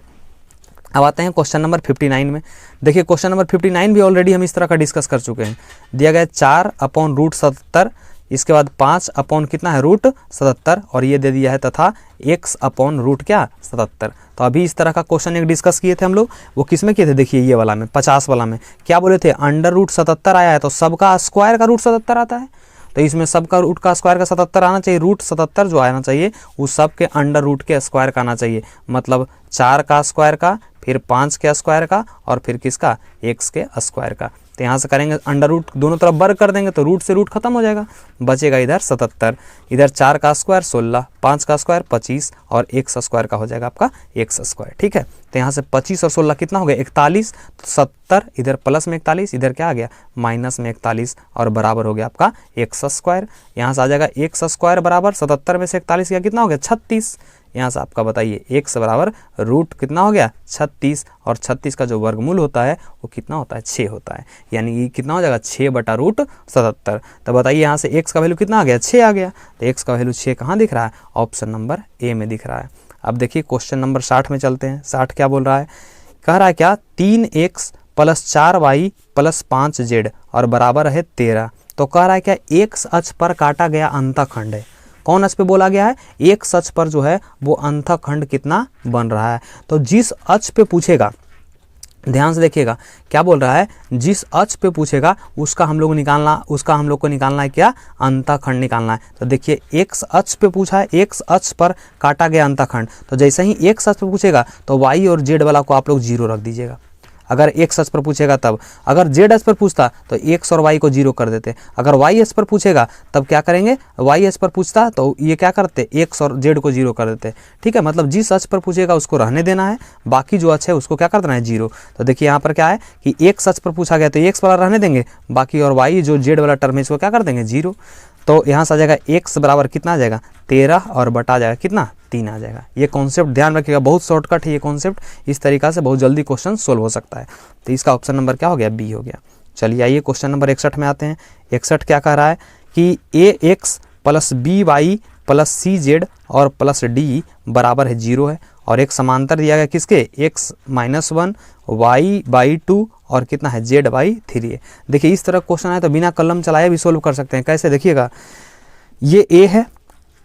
अब आते हैं क्वेश्चन नंबर 59 में। देखिए, क्वेश्चन नंबर 59 भी ऑलरेडी हम इस तरह का डिस्कस कर चुके हैं। दिया गया 4/√77, इसके बाद 5 कितना है? √77, और ये दे दिया है तथा x/√77। तो अभी इस तरह का क्वेश्चन एक डिस्कस किए थे हम लोग। वो किस में किए थे? देखिए, ये वाला में 50 वाला में क्या बोले थे? √77 आया है तो सबका स्क्वायर का √77 आता है। तो इसमें सबका रूट का स्क्वायर का 77 आना चाहिए। √77 जो आना चाहिए वो सब के अंडर रूट के स्क्वायर का आना चाहिए। मतलब 4 का स्क्वायर का, फिर 5 के स्क्वायर का, और फिर किसका? x के स्क्वायर का। तो यहाँ से करेंगे अंडर रूट दोनों तरफ वर्ग कर देंगे तो रूट से रूट खत्म हो जाएगा, बचेगा इधर 77। इधर 4 का स्क्वायर 16, 5 का स्क्वायर 25, और x स्क्वायर का हो जाएगा आपका x स्क्वायर। ठीक है, तो यहाँ से 25 और 16 कितना हो गया? 41। तो 70 इधर प्लस में 41, इधर क्या आ गया? माइनस में 41, और बराबर हो गया आपका x स्क्वायर। यहाँ से आ जाएगा x स्क्वायर बराबर 77 में से 41 गया कितना हो गया? 36। यहाँ से आपका बताइए x बराबर रूट कितना हो गया? 36, और 36 का जो वर्गमूल होता है वो कितना होता है? 6 होता है। यानी ये कितना हो जाएगा? 6/√77। तो बताइए, यहाँ से x का वैल्यू कितना आ गया? 6 आ गया। तो x का वैल्यू 6 कहाँ दिख रहा है? ऑप्शन नंबर ए में दिख रहा है। अब देखिए, क्वेश्चन नंबर 60 में चलते हैं। 60 क्या बोल रहा है? कह रहा है क्या? 3x + 4y + 5z और बराबर है 13। तो कह रहा है क्या? x अक्ष पर काटा गया अंतःखंड है। कौन अक्ष पे बोला गया है? x अक्ष पर जो है वो अंतःखंड कितना बन रहा है। तो जिस अक्ष पे पूछेगा ध्यान से देखिएगा क्या बोल रहा है, जिस अक्ष पे पूछेगा उसका हम लोग को निकालना है क्या, अंतःखंड निकालना है। तो देखिए एक्स अक्ष पे पूछा है, एक्स अक्ष पर काटा गया अंतःखंड, तो जैसे ही एक्स अक्ष पे पूछेगा तो वाई और जेड वाला को आप लोग 0 रख दीजिएगा। अगर एक्स अक्ष पर पूछेगा तब, अगर जेड अक्ष पर पूछता तो एक्स और वाई को 0 कर देते। अगर वाई अक्ष पर पूछेगा तब क्या करेंगे, वाई अक्ष पर पूछता तो ये क्या करते, एक्स और जेड को 0 कर देते। ठीक है, मतलब जिस अक्ष पर पूछेगा उसको रहने देना है, बाकी जो अक्ष है उसको क्या कर देना है, 0। तो देखिए यहाँ पर क्या है कि एक्स अक्ष पर पूछा गया तो एक्स वाला रहने देंगे, बाकी और वाई जो जेड वाला टर्म है इसको क्या कर देंगे, 0। तो यहाँ से आ जाएगा एक्स बराबर कितना आ जाएगा, 13 और बटा जाएगा कितना, 3 आ जाएगा। ये कॉन्सेप्ट ध्यान रखिएगा, बहुत शॉर्टकट है ये कॉन्सेप्ट, इस तरीका से बहुत जल्दी क्वेश्चन सोल्व हो सकता है। तो इसका ऑप्शन नंबर क्या हो गया, बी हो गया। चलिए आइए क्वेश्चन नंबर 61 में आते हैं। 61 क्या कह रहा है कि A X plus B Y plus C Z और प्लस डी बराबर है 0 है, और एक समांतर दिया गया किसके, x -1 y/2 और कितना है z/3 है। देखिए इस तरह क्वेश्चन है तो बिना कलम चलाए भी सोल्व कर सकते हैं। कैसे, देखिएगा ये a है,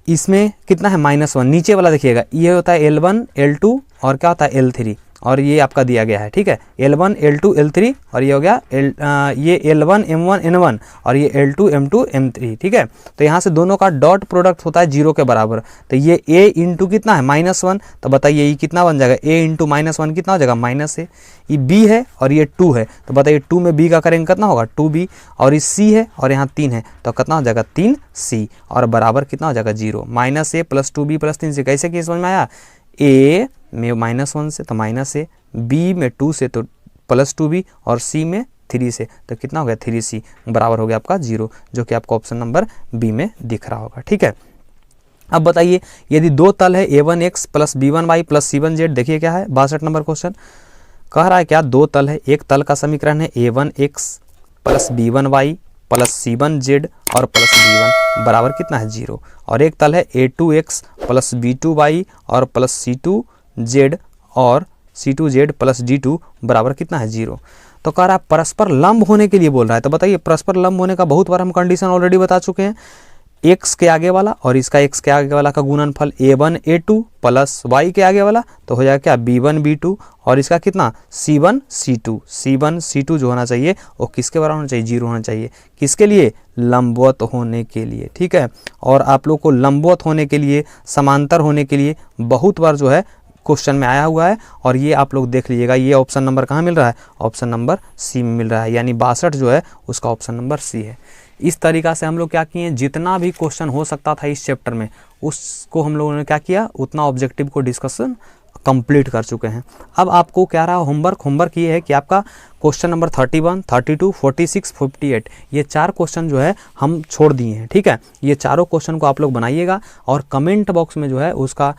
इसमें कितना है -1, नीचे वाला देखिएगा ये होता है L1 L2 और क्या होता है L3, और ये आपका दिया गया है। ठीक है, L1 L2 L3 और ये हो गया ये L1 M1 N1 और ये L2 M2 M3। ठीक है, तो यहाँ से दोनों का डॉट प्रोडक्ट होता है 0 के बराबर। तो ये a इंटू कितना है -1, तो बताइए ये कितना बन जाएगा, a इंटू -1 कितना हो जाएगा, -a। ये b है और ये 2 है, तो बताइए 2 में b का करेंगे कितना होगा, 2b, और ये c है और यहाँ 3 है तो कितना हो जाएगा, 3c, और बराबर कितना हो जाएगा, 0। -a + 2b + 3c, कैसे कि समझ में आया, a में -1 से तो -a, b में 2 से तो +2b और c में 3 से तो कितना हो गया, 3c, बराबर हो गया आपका 0, जो कि आपको ऑप्शन नंबर बी में दिख रहा होगा। ठीक है, अब बताइए यदि दो तल है a1x + b1y + c1z, देखिए क्या है 62 नंबर क्वेश्चन कह रहा है क्या, दो तल है, एक तल का समीकरण है a1x + b1y + c1z और +b1 बराबर कितना है, 0, और एक तल है a2x + b2y और +c2z और c2z + d2 बराबर कितना है, 0। तो कह रहा है परस्पर लंब होने के लिए बोल रहा है। तो बताइए परस्पर लंब होने का बहुत बार हम कंडीशन ऑलरेडी बता चुके हैं, x के आगे वाला और इसका x के आगे वाला का गुणनफल a1 a2 + y के आगे वाला तो हो जाएगा क्या, b1 b2 और इसका कितना, c1 c2 जो होना चाहिए वो किसके बराबर होना चाहिए, 0 होना चाहिए। किसके लिए, लंबवत होने के लिए। ठीक है, और आप लोग को लंबवत होने के लिए, समांतर होने के लिए बहुत बार जो है क्वेश्चन में आया हुआ है, और ये आप लोग देख लीजिएगा। ये ऑप्शन नंबर कहाँ मिल रहा है, ऑप्शन नंबर सी में मिल रहा है, यानी 62 जो है उसका ऑप्शन नंबर सी है। इस तरीका से हम लोग क्या किए, जितना भी क्वेश्चन हो सकता था इस चैप्टर में उसको हम लोगों ने क्या किया, उतना ऑब्जेक्टिव को डिस्कशन कंप्लीट कर चुके हैं। अब आपको क्या रहा होमवर्क ये है कि आपका क्वेश्चन नंबर 31, 32, 46, 58 ये 4 क्वेश्चन जो है हम छोड़ दिए हैं। ठीक है, ये चारों क्वेश्चन को आप लोग बनाइएगा और कमेंट बॉक्स में जो है उसका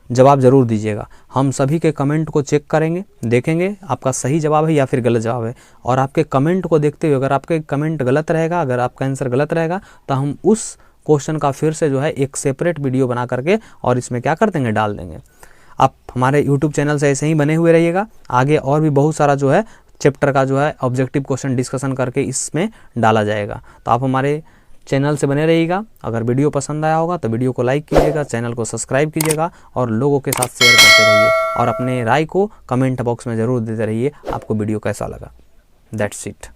जवाब ज़रूर दीजिएगा। हम सभी के कमेंट को चेक करेंगे, देखेंगे आपका सही जवाब है या फिर गलत जवाब है, और आपके कमेंट को देखते हुए अगर आपके कमेंट गलत रहेगा, अगर आपका आंसर गलत रहेगा तो हम उस क्वेश्चन का फिर से जो है एक सेपरेट वीडियो बना करके और इसमें क्या कर देंगे, डाल देंगे। आप हमारे यूट्यूब चैनल से ऐसे ही बने हुए रहिएगा, आगे और भी बहुत सारा जो है चैप्टर का जो है ऑब्जेक्टिव क्वेश्चन डिस्कशन करके इसमें डाला जाएगा। तो आप हमारे चैनल से बने रहिएगा। अगर वीडियो पसंद आया होगा तो वीडियो को लाइक कीजिएगा, चैनल को सब्सक्राइब कीजिएगा और लोगों के साथ शेयर करते रहिए, और अपने राय को कमेंट बॉक्स में ज़रूर देते रहिए आपको वीडियो कैसा लगा। That's it.